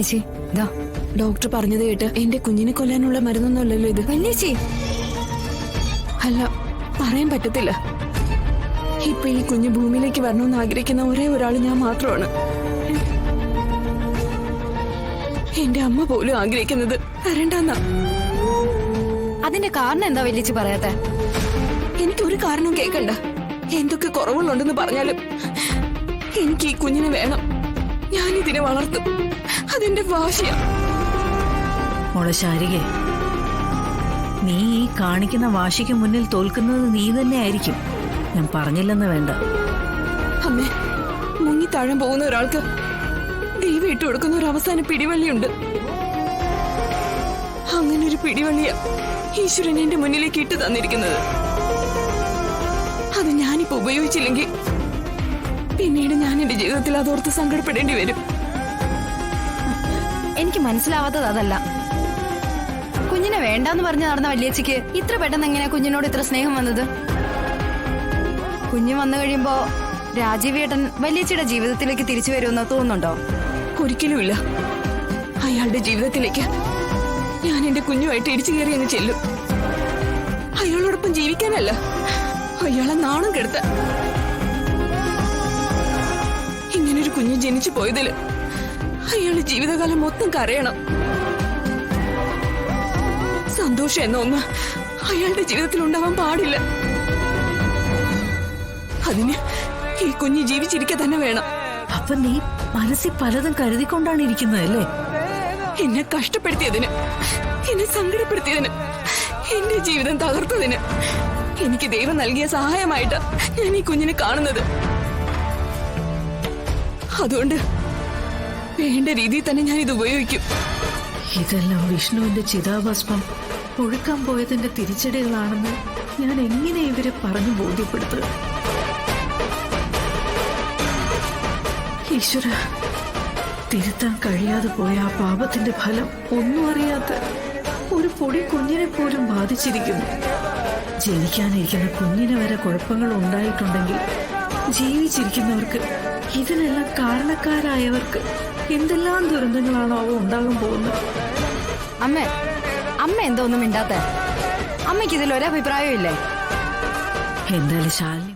വല്യേച്ചി? ഇതാ ഡോക്ടർ പറഞ്ഞത് കേട്ട് എന്റെ കുഞ്ഞിനെ കൊല്ലാനുള്ള മരുന്നൊന്നുമല്ലല്ലോ ഇത്. വല്യേച്ചി, അല്ല, പറയാൻ പറ്റത്തില്ല. ഇപ്പൊ ഈ കുഞ്ഞ് ഭൂമിയിലേക്ക് വരണമെന്ന് ആഗ്രഹിക്കുന്ന ഒരേ ഒരാൾ ഞാൻ മാത്രമാണ്. എന്റെ അമ്മ പോലും ആഗ്രഹിക്കുന്നത് വരണ്ടെന്നാ. അതിന്റെ കാരണം എന്താ വല്യേച്ചി പറയാത്തെ? എനിക്കൊരു കാരണം കേൾക്കണ്ട. എന്തൊക്കെ കുറവുകളുണ്ടെന്ന് പറഞ്ഞാലും എനിക്ക് ഈ കുഞ്ഞിനെ വേണം. ഞാനിതിനെ വളർത്തും. അതെന്റെ വാശിയാ. മോളെ ശാരികെ, നീ ഈ കാണിക്കുന്ന വാശിക്ക് മുന്നിൽ തോൽക്കുന്നത് നീ തന്നെ ആയിരിക്കും. ഞാൻ പറഞ്ഞില്ലെന്ന് വേണ്ട. അമ്മേ, മുങ്ങി താഴാൻ പോകുന്ന ഒരാൾക്ക് ദൈവം ഇട്ട് കൊടുക്കുന്ന ഒരു അവസാന പിടിവള്ളിയുണ്ട്. അങ്ങനെ ഒരു പിടിവള്ളിയ ഈശ്വരൻ എന്റെ മുന്നിലേക്ക് ഇട്ട് തന്നിരിക്കുന്നത്. അത് ഞാനിപ്പോ ഉപയോഗിച്ചില്ലെങ്കിൽ പിന്നീട് ഞാൻ എന്റെ ജീവിതത്തിൽ അതോർത്ത് സങ്കടപ്പെടേണ്ടി വരും. എനിക്ക് മനസ്സിലാവാത്തത് അതല്ല. കുഞ്ഞിനെ വേണ്ടാന്ന് പറഞ്ഞു നടന്ന വല്യേച്ചിക്ക് ഇത്ര പെട്ടെന്ന് എങ്ങനെയാ കുഞ്ഞിനോട് ഇത്ര സ്നേഹം വന്നത്? കുഞ്ഞ് വന്നു കഴിയുമ്പോ രാജീവേട്ടൻ വല്യേച്ചിയുടെ ജീവിതത്തിലേക്ക് തിരിച്ചു വരുമെന്ന് തോന്നുന്നുണ്ടോ? ഒരിക്കലുമില്ല. അയാളുടെ ജീവിതത്തിലേക്ക് ഞാൻ എന്റെ കുഞ്ഞുമായിട്ട് ഇടിച്ചു കയറി അങ്ങ് ചെല്ലും. അയാളോടൊപ്പം ജീവിക്കാനല്ല, അയാളെ നാണം കെടുത്ത. ഇങ്ങനൊരു കുഞ്ഞ് ജനിച്ചു പോയതില് അയാളുടെ ജീവിതകാലം മൊത്തം കരയണം. സന്തോഷം എന്ന ഒന്ന് അയാളുടെ ജീവിതത്തിൽ ഉണ്ടാവാൻ പാടില്ല. അതിന് ഈ കുഞ്ഞ് ജീവിച്ചിരിക്കുക തന്നെ വേണം. അപ്പൊ നീ മനസ്സിൽ പലതും കരുതിക്കൊണ്ടാണ് ഇരിക്കുന്നതല്ലേ? എന്നെ കഷ്ടപ്പെടുത്തിയതിന്, എന്നെ സങ്കടപ്പെടുത്തിയതിന്, എന്റെ ജീവിതം തകർത്തതിന് എനിക്ക് ദൈവം നൽകിയ സഹായമായിട്ട് ഞാൻ ഈ കുഞ്ഞിനെ കാണുന്നത്. അതുകൊണ്ട് വേണ്ട രീതിയിൽ തന്നെ ഞാൻ ഇത് ഉപയോഗിക്കും. ഇതെല്ലാം വിഷ്ണുവിന്റെ ചിതാഭസ്മം ഒഴുക്കാൻ പോയതിന്റെ തിരിച്ചടികളാണെന്ന് ഞാൻ എങ്ങനെ ഇവരെ പറഞ്ഞു ബോധ്യപ്പെടുത്തുക? ഈശ്വര, തിരുത്താൻ കഴിയാതെ പോയ ആ പാപത്തിന്റെ ഫലം ഒന്നും അറിയാത്ത ഒരു പൊടി കുഞ്ഞിനെ പോലും ബാധിച്ചിരിക്കുന്നു. ജനിക്കാനിരിക്കുന്ന കുഞ്ഞിന് വരെ കുഴപ്പങ്ങൾ ഉണ്ടായിട്ടുണ്ടെങ്കിൽ ജീവിച്ചിരിക്കുന്നവർക്ക്, ഇതിനെല്ലാം കാരണക്കാരായവർക്ക് എന്തെല്ലാം ദുരന്തങ്ങളാണോ അവ ഉണ്ടാകാൻ പോകുന്നത്? അമ്മ എന്തോ ഒന്നും മിണ്ടാത്ത? അമ്മയ്ക്ക് ഇതിൽ ഒരഭിപ്രായവും ഇല്ലേ? എന്തായാലും ശാലിനി